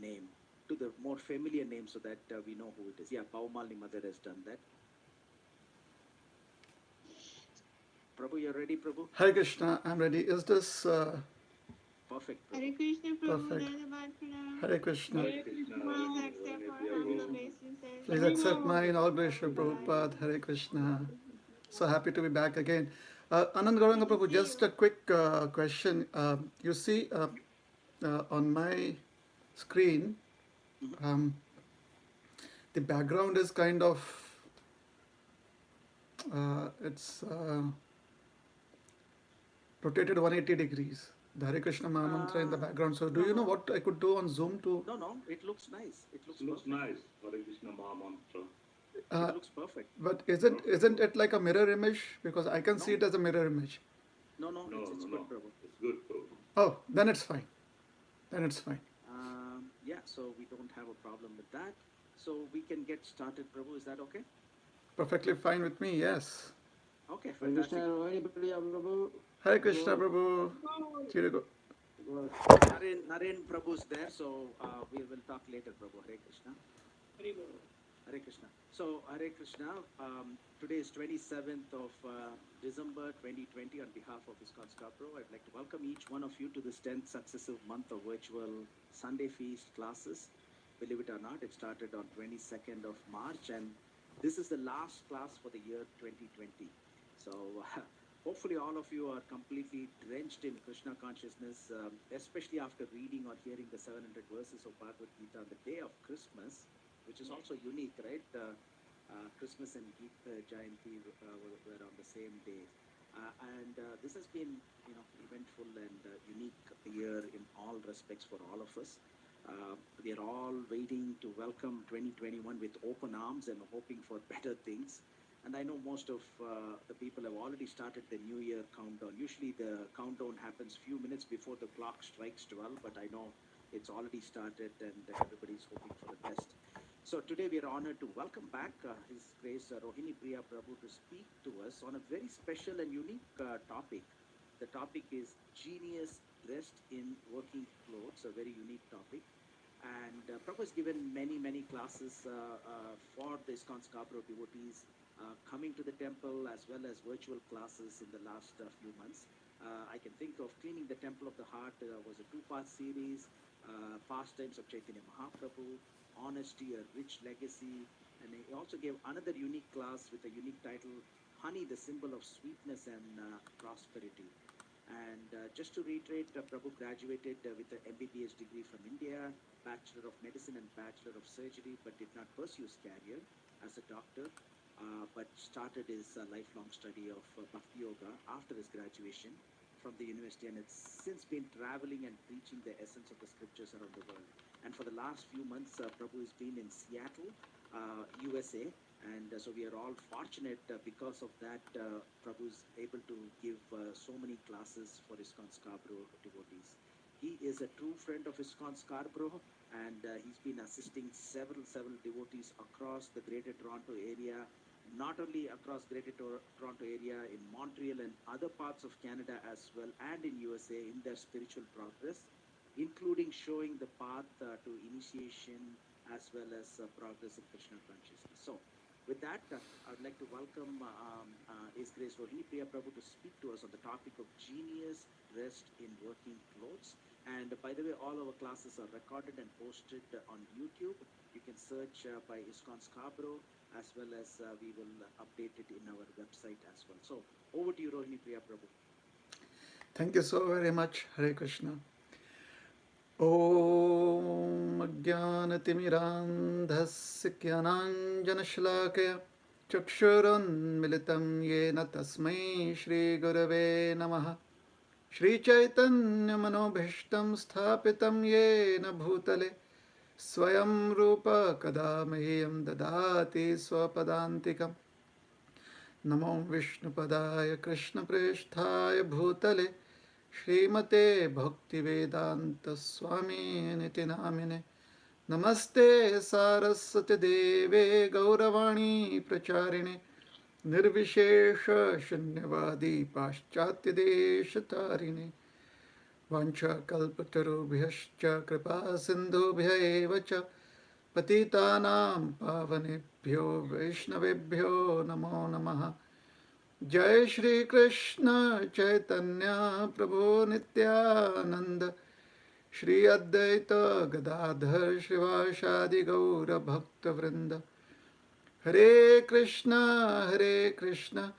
name to the more familiar name so that we know who it is. Yeah, Paumalni mother has done that. Prabhu, you're ready, Prabhu? Hare Krishna, I'm ready. Is this Perfect, Hare Prabhu. Krishna Prabhu, perfect? Dhanabad Pranam. Hare Krishna. Hare Hare Krishna, Krishna, please accept our Rohinipriya humble Prabhu. obeisances. Please Hare accept my Krishna inauguration, Prabhupada. Prabhupada. Hare Krishna. So happy to be back again. Anand Gauranga Good to Prabhu, see just you. a quick question. You see on my screen, Mhm. um, the background is kind of, it's rotated 180 degrees. The Hare Krishna Mahamantra in the background. So do No, you know no, what I could do on Zoom to no, no. It looks nice. It looks Looks perfect. nice. Hare Krishna Maha Mantra. It uh, looks perfect. but Perfect, isn't Prabhu. it like a mirror image? Because I can see No, it as a mirror image. no, no. No, It's no, good, no. Prabhu. It's good, Prabhu. Oh, then it's fine. Then it's fine. Yeah, so we don't have a problem with that. So we can get started, Prabhu. Is that okay? Perfectly fine with me. Yes. Okay, Hare Krishna, fantastic. Rohinipriya Prabhu. Hare Krishna Go, Prabhu. Chirigo. go. Naren Prabhu's there, so we will talk later, Prabhu. Hare Krishna. Hare Krishna. So, Hare Krishna, today is 27th of December 2020. On behalf of ISKCON Scarborough, I'd like to welcome each one of you to this 10th successive month of virtual Sunday Feast classes. Believe it or not, it started on 22nd of March, and this is the last class for the year 2020. So, hopefully, all of you are completely drenched in Krishna consciousness, especially after reading or hearing the 700 verses of Bhagavad Gita on the day of Christmas, which is also unique, right? Christmas and Gita Jayanti were on the same day. And this has been, eventful and unique year in all respects for all of us. We are all waiting to welcome 2021 with open arms and hoping for better things. And I know most of the people have already started the New Year countdown. Usually the countdown happens few minutes before the clock strikes 12, but I know it's already started and everybody's hoping for the best. So today we are honored to welcome back His Grace Rohinipriya Prabhu to speak to us on a very special and unique topic. The topic is Genius Dressed in Working Clothes, a very unique topic. And Prabhu has given many classes for the ISKCON Scarborough devotees coming to the temple, as well as virtual classes in the last few months. I can think of Cleaning the Temple of the Heart was a two-part series, Pastimes of Chaitanya Mahaprabhu, Honesty, a Rich Legacy, and he also gave another unique class with a unique title, Honey, the Symbol of Sweetness and Prosperity. And just to reiterate, Prabhu graduated with an MBBS degree from India, Bachelor of Medicine and Bachelor of Surgery, but did not pursue his career as a doctor, but started his lifelong study of Bhakti Yoga after his graduation from the university, and it's since been traveling and preaching the essence of the scriptures around the world. And for the last few months, Prabhu has been in Seattle, USA, and so we are all fortunate because of that. Prabhu is able to give so many classes for ISKCON Scarborough devotees. He is a true friend of ISKCON Scarborough, and he's been assisting several devotees across the Greater Toronto area, not only across Toronto area, in Montreal and other parts of Canada as well, and in USA in their spiritual progress, including showing the path to initiation as well as progress in Krishna consciousness. So, with that, I would like to welcome His Grace Rohinipriya Prabhu to speak to us on the topic of genius dressed in working clothes. And by the way, all our classes are recorded and posted on YouTube. You can search by ISKCON Scarborough, as well as we will update it in our website as well. So, over to you, Rohinipriya Prabhu. Thank you so very much. Hare Krishna. ॐ अज्ञानतिमिरान्धस्य ज्ञानाञ्जनशलाकया चक्षुरुन्मिलितं येन तस्मै श्रीगुरवे नमः श्रीचैतन्यमनोभीष्टं स्थापितं येन भूतले स्वयं रूप कदा मह्यं ददाति स्वपदान्तिकम् नमो विष्णुपदाय कृष्णप्रेष्ठाय भूतले श्रीमते भक्तिवेदान्तस्वामिनिति नामिने नमस्ते सारस्वतीदेवे गौरवाणी प्रचारिणे निर्विशेषशून्यवादी पाश्चात्यदेशतारिणे Vancha kalpatarubhyascha kripa sindhubhya eva cha patitanam pavanebhyo vaishnavebhyo namo namaha. Jai Shri Krishna Chaitanya Prabhu Nityananda Shri Advaita Gadadhar Shivashadi Gaura Bhakta Vrinda Hare Krishna Krishna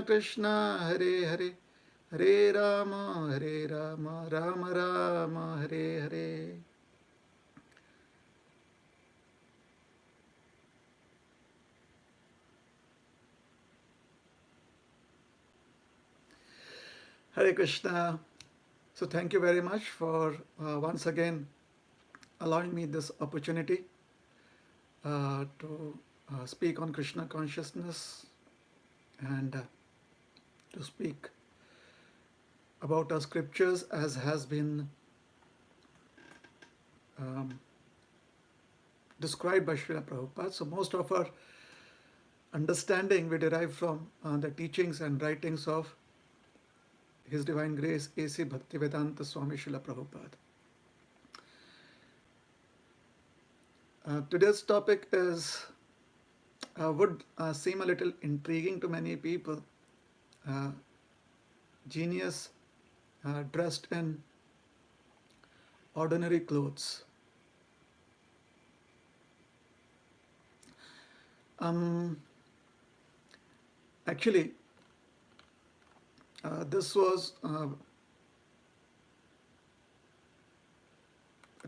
Krishna Hare Hare Hare Rama Rama Rama Hare Hare. Hare Krishna. So thank you very much for once again allowing me this opportunity to speak on Krishna consciousness and to speak about our scriptures as has been described by Srila Prabhupada. So most of our understanding we derive from the teachings and writings of His Divine Grace A.C. Bhaktivedanta Swami Srila Prabhupada. Today's topic is would seem a little intriguing to many people. Genius dressed in ordinary clothes. Actually, this was a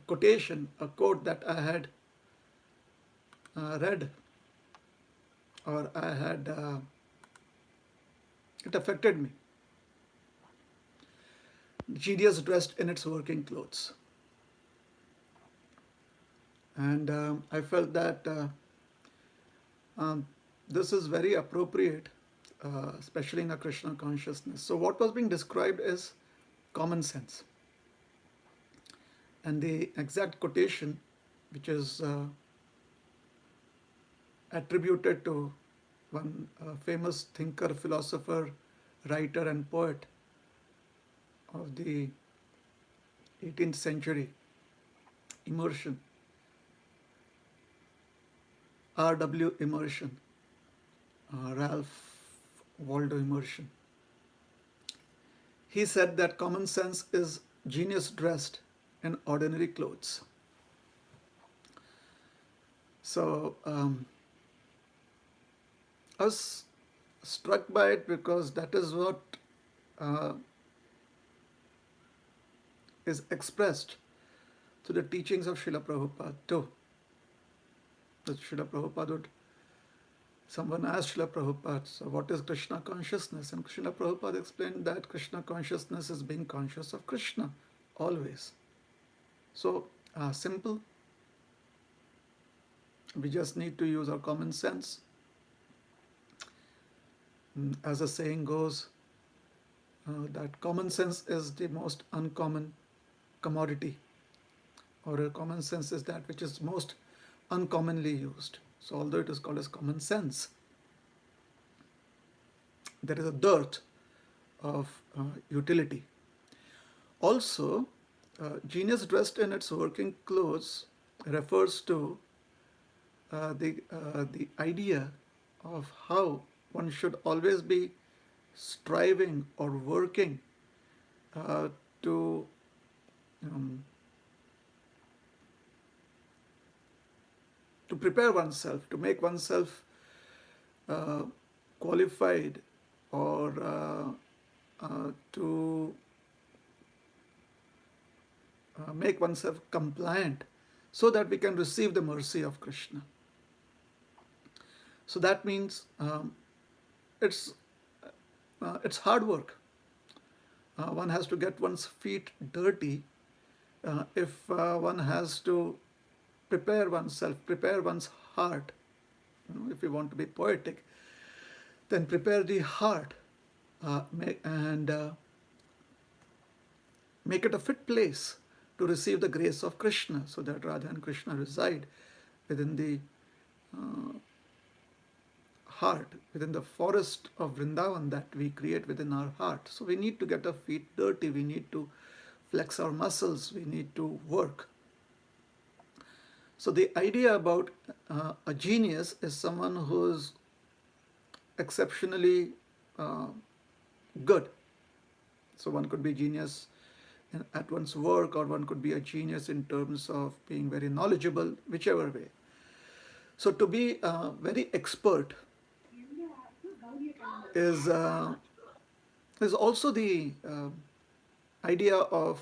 quotation, a quote that I had read, or I had, it affected me. Genius dressed in its working clothes. And I felt that this is very appropriate, especially in a Krishna consciousness. So what was being described is common sense. And the exact quotation, which is attributed to one famous thinker, philosopher, writer and poet of the 18th century, Immersion, R.W. Immersion, Ralph Waldo Immersion. He said that common sense is genius dressed in ordinary clothes. So I was struck by it because that is what is expressed through the teachings of Srila Prabhupada too. That Srila Prabhupada would, someone asked Srila Prabhupada, so what is Krishna consciousness? And Srila Prabhupada explained that Krishna consciousness is being conscious of Krishna always. So simple. We just need to use our common sense. As the saying goes, that common sense is the most uncommon commodity, or common sense is that which is most uncommonly used. So although it is called as common sense, there is a dearth of utility. Also, genius dressed in its working clothes refers to the idea of how one should always be striving or working to prepare oneself, to make oneself qualified, or to make oneself compliant so that we can receive the mercy of Krishna. So that means it's hard work. One has to get one's feet dirty if one has to prepare oneself, prepare one's heart. If you want to be poetic, then prepare the heart and make it a fit place to receive the grace of Krishna, so that Radha and Krishna reside within the heart, within the forest of Vrindavan that we create within our heart. So we need to get our feet dirty, we need to flex our muscles, we need to work. So the idea about a genius is someone who is exceptionally uh, good. So one could be genius at one's work, or one could be a genius in terms of being very knowledgeable, whichever way. So to be very expert is also the idea of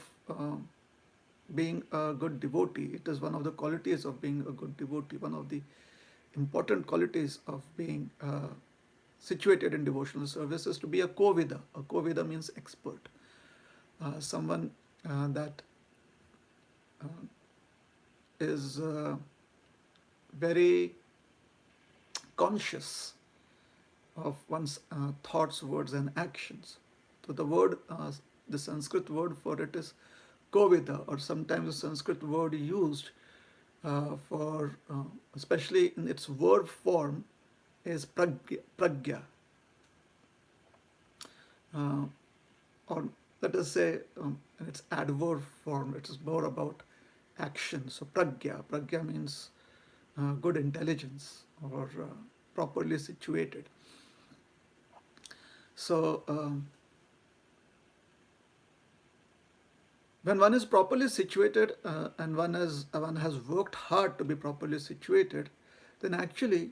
being a good devotee. It is one of the qualities of being a good devotee, one of the important qualities of being situated in devotional service is to be a kovida. A kovida means expert, someone that is very conscious of one's thoughts, words, and actions. So the word, the Sanskrit word for it is kovida, or sometimes the Sanskrit word used for, especially in its verb form, is pragya. Or let us say in its adverb form, it is more about action. So pragya means good intelligence, or properly situated. So when one is properly situated and one has worked hard to be properly situated, then actually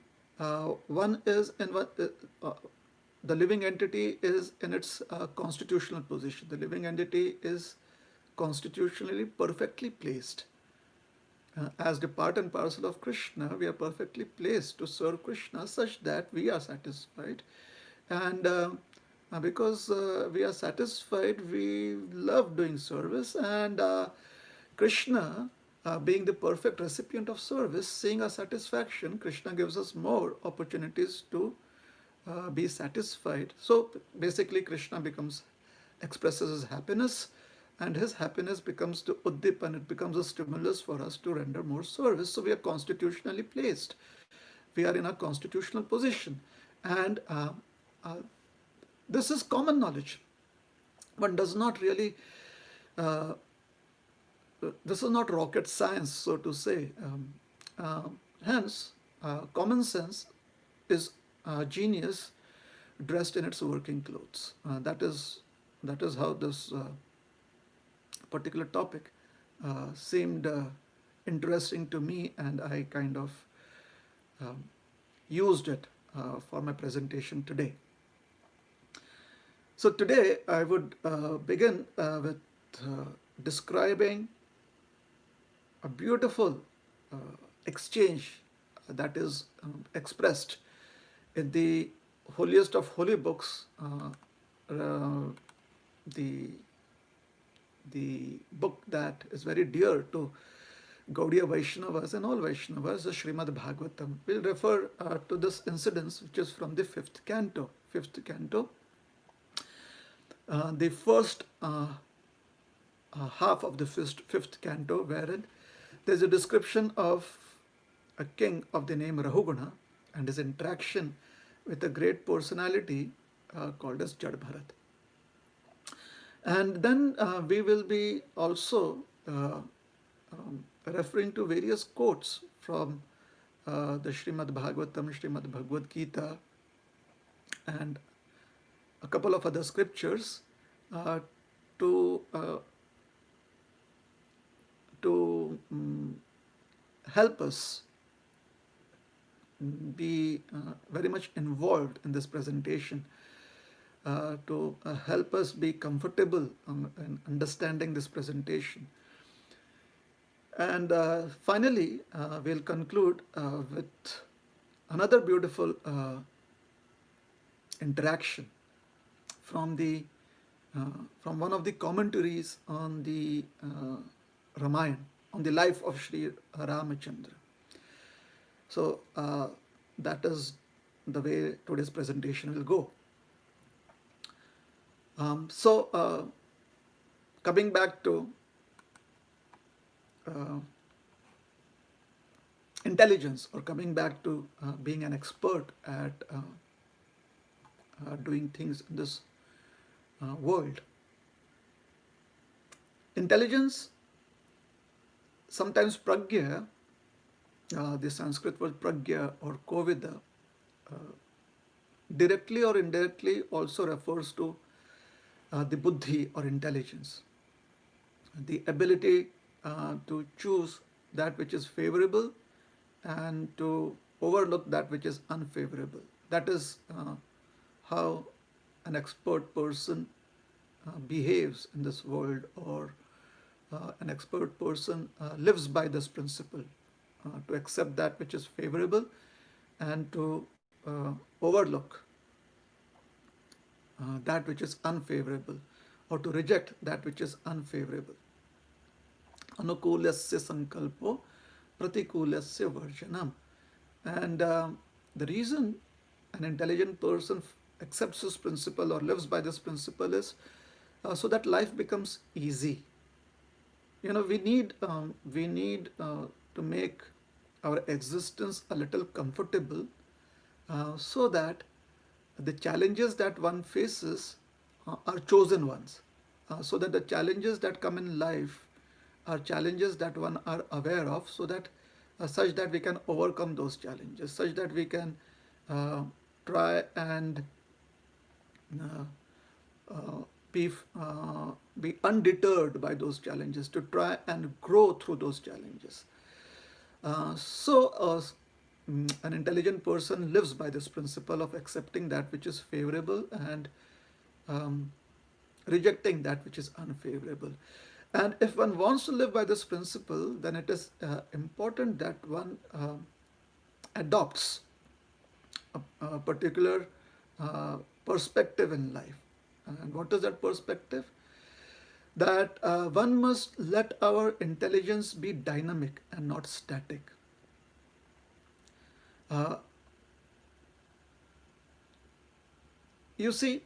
one is in what the living entity is in its constitutional position. The living entity is constitutionally perfectly placed. As the part and parcel of Krishna, we are perfectly placed to serve Krishna such that we are satisfied. And because we are satisfied, we love doing service. And Krishna, being the perfect recipient of service, seeing our satisfaction, Krishna gives us more opportunities to be satisfied. So basically, Krishna expresses his happiness, and his happiness becomes the uddip, and it becomes a stimulus for us to render more service. So we are constitutionally placed. We are in a constitutional position. And this is common knowledge. One does not really, this is not rocket science, so to say. Hence, common sense is genius dressed in its working clothes. That is how this particular topic seemed interesting to me, and I kind of used it for my presentation today. So today I would begin with describing a beautiful exchange that is expressed in the holiest of holy books, the book that is very dear to Gaudiya Vaishnavas and all Vaishnavas, the Srimad Bhagavatam. We'll refer to this incident, which is from the fifth canto. The first half of the fifth canto, wherein there's a description of a king of the name Rahuguna and his interaction with a great personality called as Jad Bharat. And then we will be also referring to various quotes from the Srimad Bhagavatam, Srimad Bhagavad Gita, and a couple of other scriptures to help us be very much involved in this presentation, to help us be comfortable in understanding this presentation. And finally, we'll conclude with another beautiful interaction from one of the commentaries on the Ramayana, on the life of Sri Ramachandra. So that is the way today's presentation will go. Coming back to intelligence, or coming back to being an expert at doing things in this world. Intelligence, sometimes pragya, the Sanskrit word pragya or kovida, directly or indirectly also refers to the buddhi or intelligence, the ability to choose that which is favorable and to overlook that which is unfavorable. That is how an expert person behaves in this world, or an expert person lives by this principle, to accept that which is favorable and to overlook that which is unfavorable, or to reject that which is unfavorable. Anukulasya sankalpo pratikulasya varjanam. And the reason an intelligent person accepts this principle or lives by this principle is so that life becomes easy. We need to make our existence a little comfortable, so that the challenges that one faces are chosen ones, so that the challenges that come in life are challenges that one are aware of, so that such that we can overcome those challenges, such that we can try and uh, uh, be undeterred by those challenges, to try and grow through those challenges. An intelligent person lives by this principle of accepting that which is favorable and um, rejecting that which is unfavorable. And if one wants to live by this principle, then it is important that one adopts a particular perspective in life. And what is that perspective? That one must let our intelligence be dynamic and not static. Uh, you see,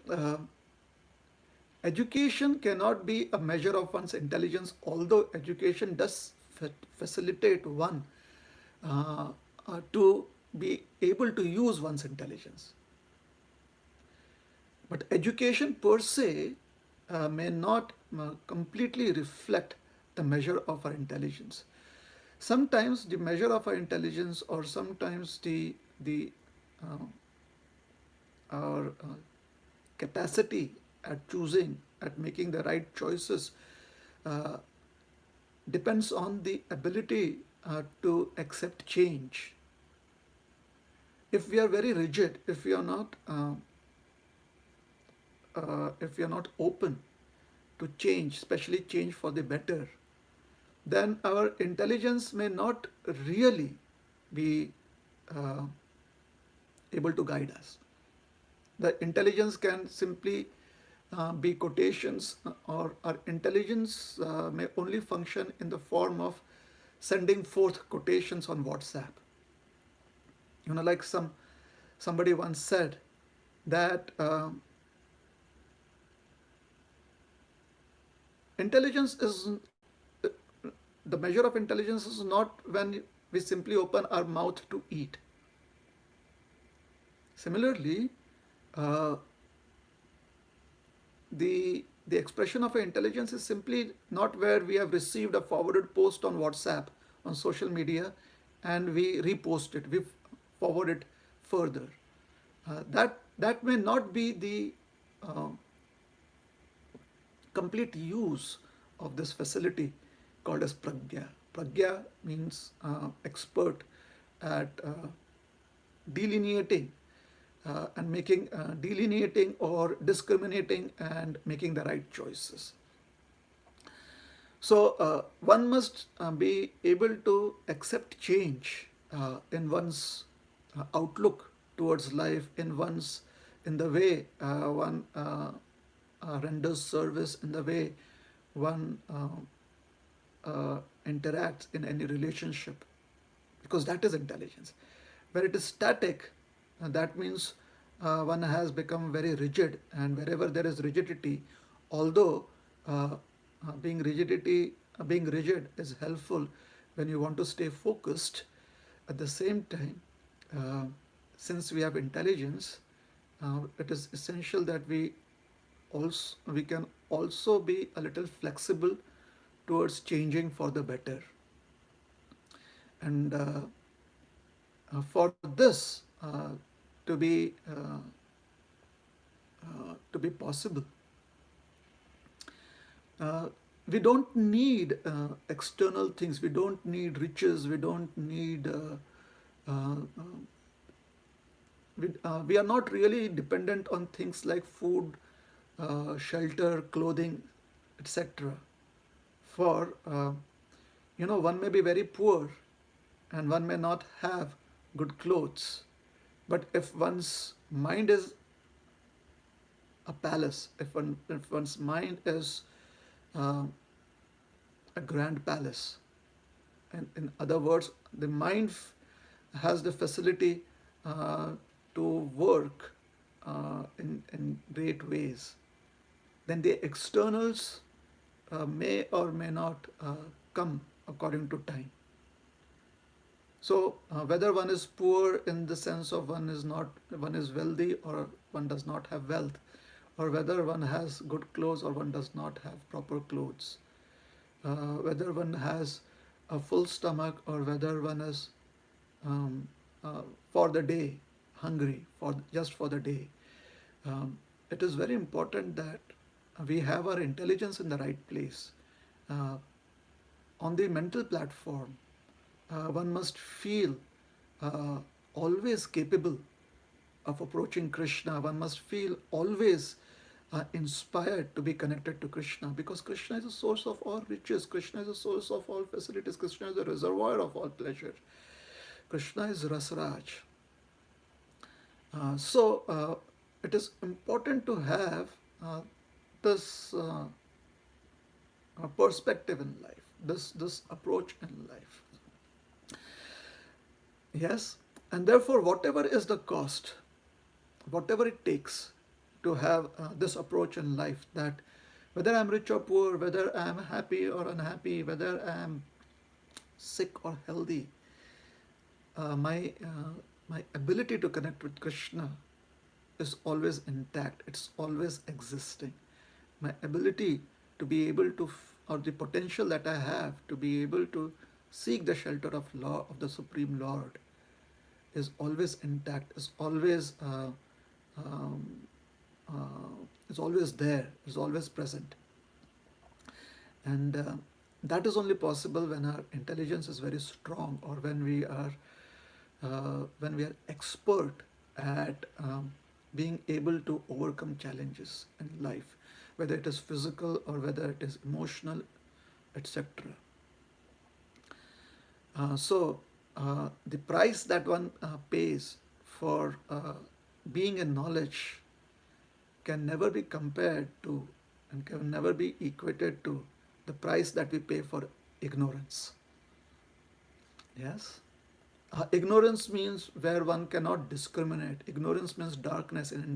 education cannot be a measure of one's intelligence, although education does facilitate one to be able to use one's intelligence. But education per se may not completely reflect the measure of our intelligence. Sometimes the measure of our intelligence, or sometimes the uh, our capacity at choosing, at making the right choices, uh, depends on the ability to accept change. If we are very rigid, if we are not open to change, especially change for the better, then our intelligence may not really be uh, able to guide us. The intelligence can simply be quotations, or our intelligence may only function in the form of sending forth quotations on WhatsApp. Like somebody once said that intelligence is the measure of intelligence is not when we simply open our mouth to eat. Similarly, uh, the expression of intelligence is simply not where we have received a forwarded post on WhatsApp, on social media, and we repost it, we forward it further. That may not be the uh, complete use of this facility called as pragya. Pragya means expert at delineating and making delineating or discriminating and making the right choices. So one must be able to accept change in one's outlook towards life, in the way one renders service, in the way one interacts in any relationship, because that is intelligence. Where it is static, that means one has become very rigid, and wherever there is rigidity, although being rigid is helpful when you want to stay focused, at the same time, uh, since we have intelligence, it is essential that we can also be a little flexible towards changing for the better. And for this to be possible, uh, we don't need external things. We don't need riches. We don't need. Uh, we are not really dependent on things like food, shelter, clothing, etc. For one may be very poor, and one may not have good clothes, but if one's mind is a palace, if one's mind is uh, a grand palace, and in other words, the mind has the facility uh, to work in great ways, then the externals may or may not come according to time. So whether one is poor in the sense of one is wealthy or one does not have wealth, or whether one has good clothes or one does not have proper clothes, whether one has a full stomach or whether one is um, for the day hungry for just for the day, it is very important that we have our intelligence in the right place. Uh, on the mental platform, one must feel uh, always capable of approaching Krishna. One must feel always inspired to be connected to Krishna, because Krishna is the source of all riches. Krishna is the source of all facilities. Krishna is the reservoir of all pleasure. Krishna is Rasraj. So it is important to have this perspective in life, this approach in life. Yes, and therefore, whatever is the cost, whatever it takes to have this approach in life, that whether I'm rich or poor, whether I'm happy or unhappy, whether I'm sick or healthy, my ability to connect with Krishna is always intact. It's always existing. My ability to be able to, or the potential that I have to be able to seek the shelter of law of the Supreme Lord is always intact. Um, is always there. Is always present. And that is only possible when our intelligence is very strong, or when we are expert at being able to overcome challenges in life, whether it is physical or whether it is emotional, etc. So the price that one pays for being in knowledge can never be compared to and can never be equated to the price that we pay for ignorance. Yes? Ignorance means where one cannot discriminate. Ignorance means darkness, and in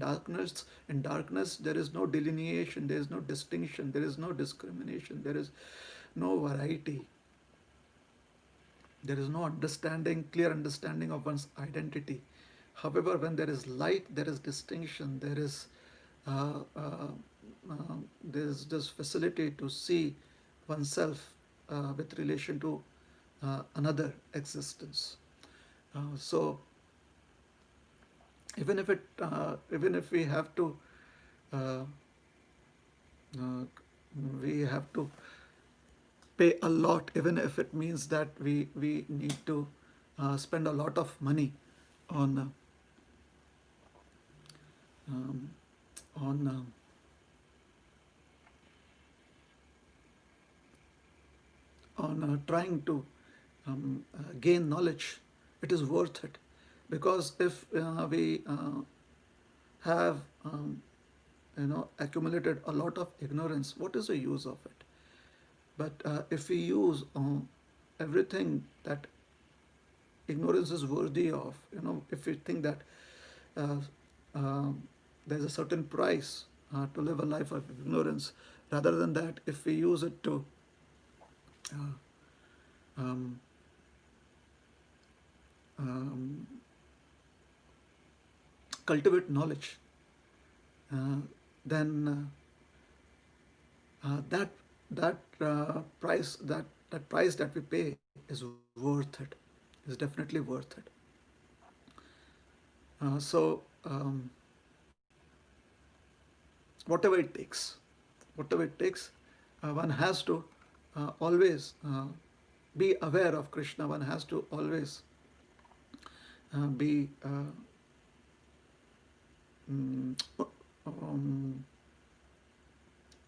darkness, there is no delineation, there is no distinction, there is no discrimination, there is no variety, there is no clear understanding of one's identity. However, when there is light, there is distinction, there is this facility to see oneself with relation to another existence. So even if we have to uh, pay a lot, even if it means that we need to spend a lot of money on on trying to gain knowledge, it is worth it. Because if we have accumulated a lot of ignorance, what is the use of it? But if we use everything that ignorance is worthy of, if we think that uh, there's a certain price to live a life of ignorance, rather than that, if we use it to um, cultivate knowledge, then that that that price that we pay is worth it. Is definitely worth it. So whatever it takes, whatever it takes, one has to always be aware of Krishna. One has to always be mm, um,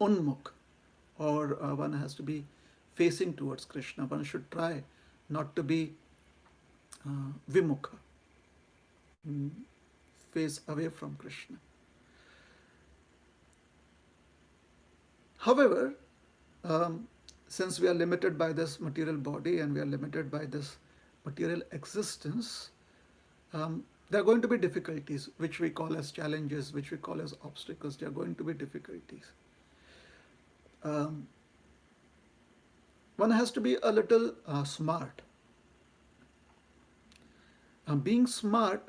unmukh, or one has to be facing towards Krishna. One should try not to be vimukha, mm, face away from Krishna. However, um, since we are limited by this material body and we are limited by this material existence, there are going to be difficulties, which we call as challenges, which we call as obstacles. There are going to be difficulties. Um, one has to be a little smart. Being smart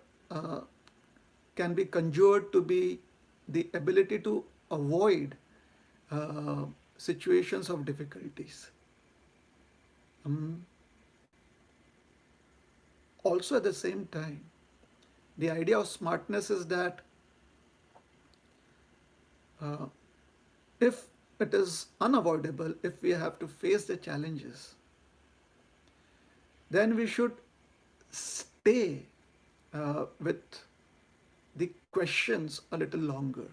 can be conjured to be the ability to avoid uh, situations of difficulties. Um, Also, at the same time, the idea of smartness is that uh, if it is unavoidable, if we have to face the challenges, then we should stay with the questions a little longer.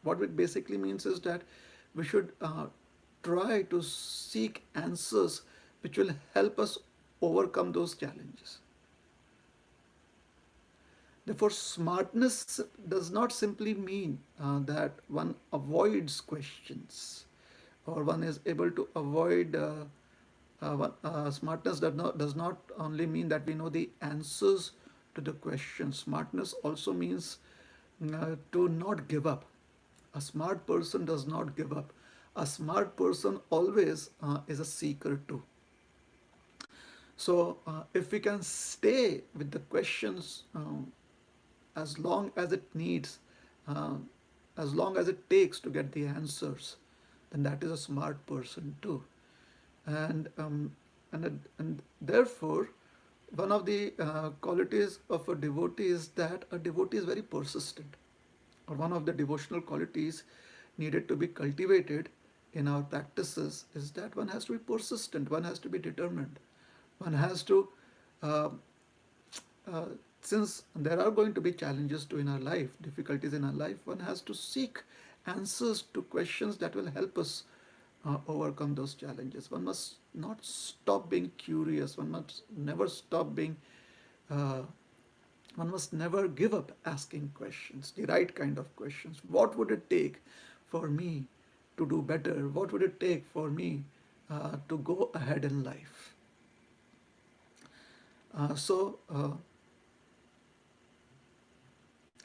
What it basically means is that we should try to seek answers which will help us overcome those challenges. Therefore, smartness does not simply mean that one avoids questions or one is able to avoid. Smartness does not only mean that we know the answers to the questions. Smartness also means to not give up. A smart person does not give up. A smart person always is a seeker too. So, if we can stay with the questions as long as it needs, uh, as long as it takes to get the answers, then that is a smart person too. And and therefore, one of the qualities of a devotee is that a devotee is very persistent, or one of the devotional qualities needed to be cultivated in our practices is that one has to be persistent, one has to be determined, one has to uh, uh, since there are going to be challenges too in our life, difficulties in our life, one has to seek answers to questions that will help us overcome those challenges. One must not stop being curious. One must never stop being. Uh, one must never give up asking questions, the right kind of questions. What would it take for me to do better? What would it take for me to go ahead in life?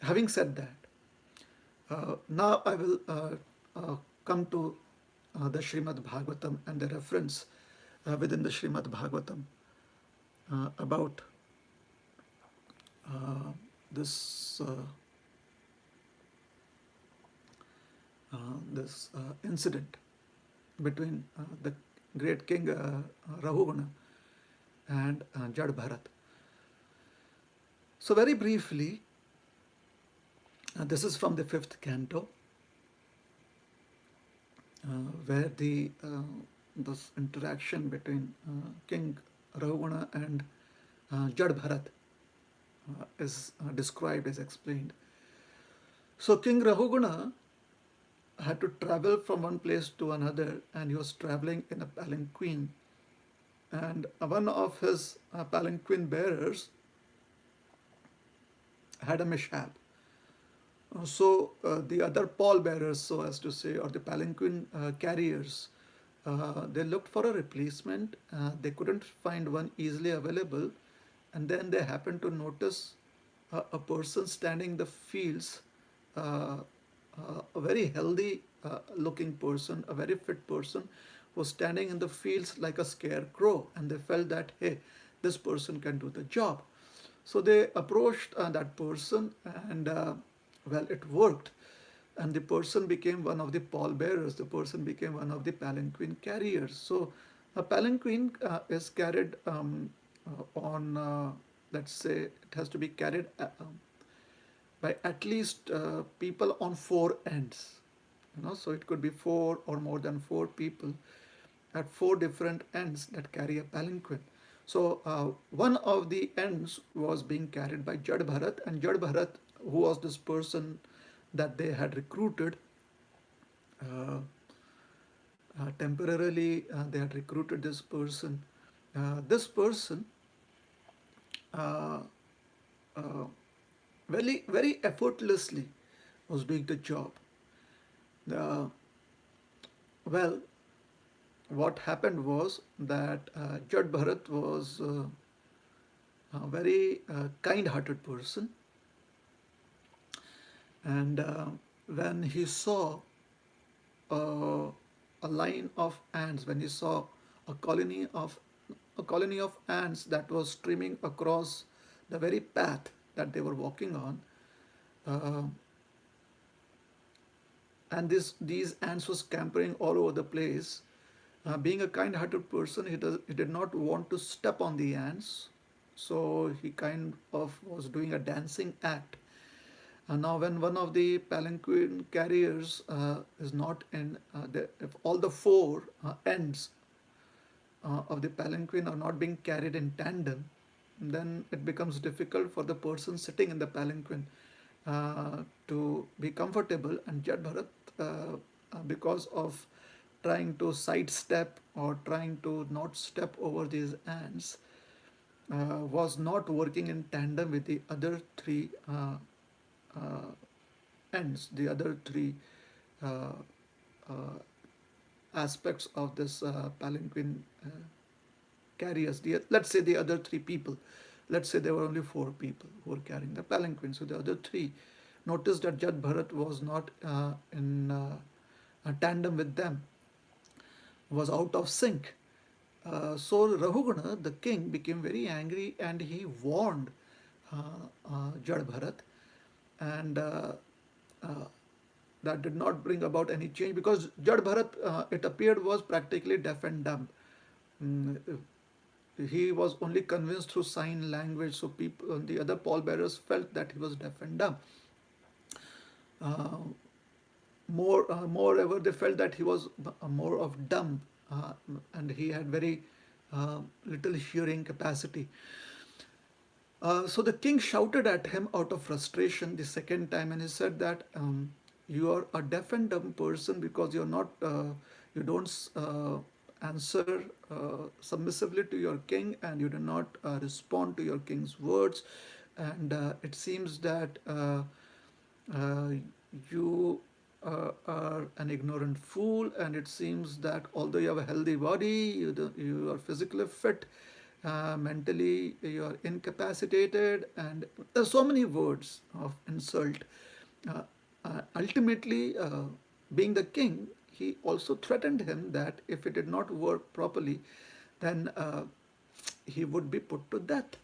Having said that, now I will come to the Srimad Bhagavatam and the reference within the Srimad Bhagavatam about this incident between the great king Rahugana and Jad Bharat. So very briefly, this is from the 5th canto, where this interaction between King Rahugana and Jad Bharat is described, is explained. So King Rahugana had to travel from one place to another, and he was traveling in a palanquin. And one of his palanquin bearers had a mishap. So the other pallbearers, so as to say, or the palanquin carriers, they looked for a replacement. They couldn't find one easily available, and then they happened to notice a person standing in the fields, a very healthy looking person, a very fit person, was standing in the fields like a scarecrow, and they felt that, hey, this person can do the job. So they approached that person, and well, it worked. and the person became one of the pallbearers. The person became one of the palanquin carriers. So a palanquin is carried on, let's say, it has to be carried by at least people on four ends. So it could be four or more than four people at four different ends that carry a palanquin. So one of the ends was being carried by Jad Bharat, and Jad Bharat, who was this person that they had recruited, uh, temporarily they had recruited this person. This person uh, uh, very effortlessly was doing the job. Uh, well, what happened was that Jad Bharat was a very kind-hearted person, and when he saw uh, a line of ants, when he saw a colony of ants that was streaming across the very path that they were walking on, uh, and these ants were scampering all over the place. Being a kind-hearted person, he did not want to step on the ants, so he kind of was doing a dancing act. And now, when one of the palanquin carriers is not in, if all the four ends of the palanquin are not being carried in tandem, then it becomes difficult for the person sitting in the palanquin to be comfortable. And Jad Bharat, because of trying to sidestep or trying to not step over these ants, was not working in tandem with the other three uh, ends, the other three uh, uh, aspects of this palanquin carriers. Let's say the other three people. Let's say there were only four people who were carrying the palanquin. So the other three noticed that Jad Bharat was not in a tandem with them, was out of sync. So Rahugana, the king, became very angry and he warned Jad Bharat, and uh, that did not bring about any change, because Jad Bharat, it appeared, was practically deaf and dumb. Mm, he was only convinced through sign language, so people, the other pallbearers, felt that he was deaf and dumb. Uh, moreover, they felt that he was more of dumb, and he had very little hearing capacity. So the king shouted at him out of frustration the second time, and he said that you are a deaf and dumb person because you don't answer submissively to your king, and you do not respond to your king's words, and it seems that uh, you are an ignorant fool, and it seems that although you have a healthy body, you are physically fit, mentally you are incapacitated, and there's so many words of insult. Uh, Ultimately, being the king, he also threatened him that if it did not work properly, then he would be put to death.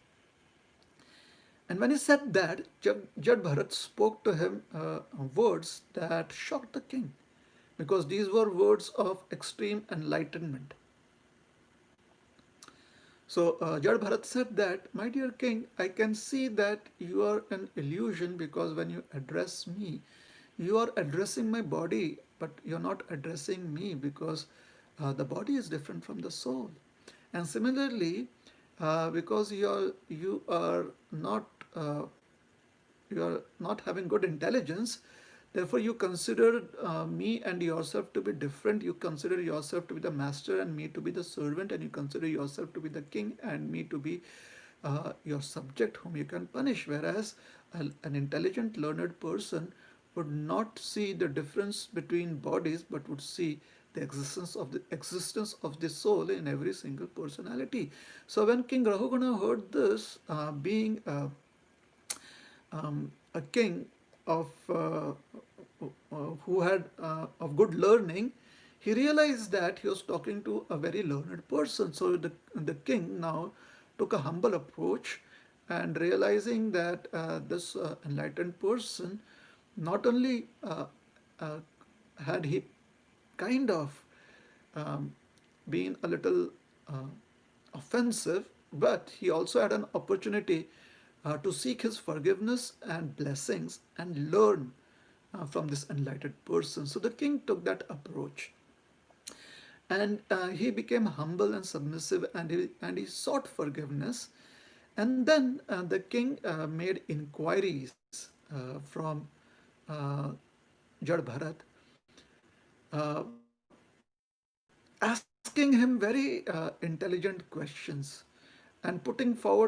And when he said that, Jad Bharat spoke to him words that shocked the king, because these were words of extreme enlightenment. So Jad Bharat said that, my dear king, I can see that you are an illusion, because when you address me, you are addressing my body, but you're not addressing me, because the body is different from the soul. And similarly, because you are not uh, you are not having good intelligence, therefore you consider me and yourself to be different. You consider yourself to be the master and me to be the servant, and you consider yourself to be the king and me to be your subject whom you can punish. Whereas an intelligent, learned person would not see the difference between bodies, but would see the existence of the soul in every single personality. So when King Rahugana heard this, being a king of who had of good learning, he realized that he was talking to a very learned person. So the king now took a humble approach, and realizing that this enlightened person not only had he kind of um, been a little uh, offensive, but he also had an opportunity to seek his forgiveness and blessings and learn from this enlightened person. So the king took that approach, and he became humble and submissive, and he sought forgiveness. And then the king made inquiries from uh, Jad Bharat, asking him very intelligent questions and putting forward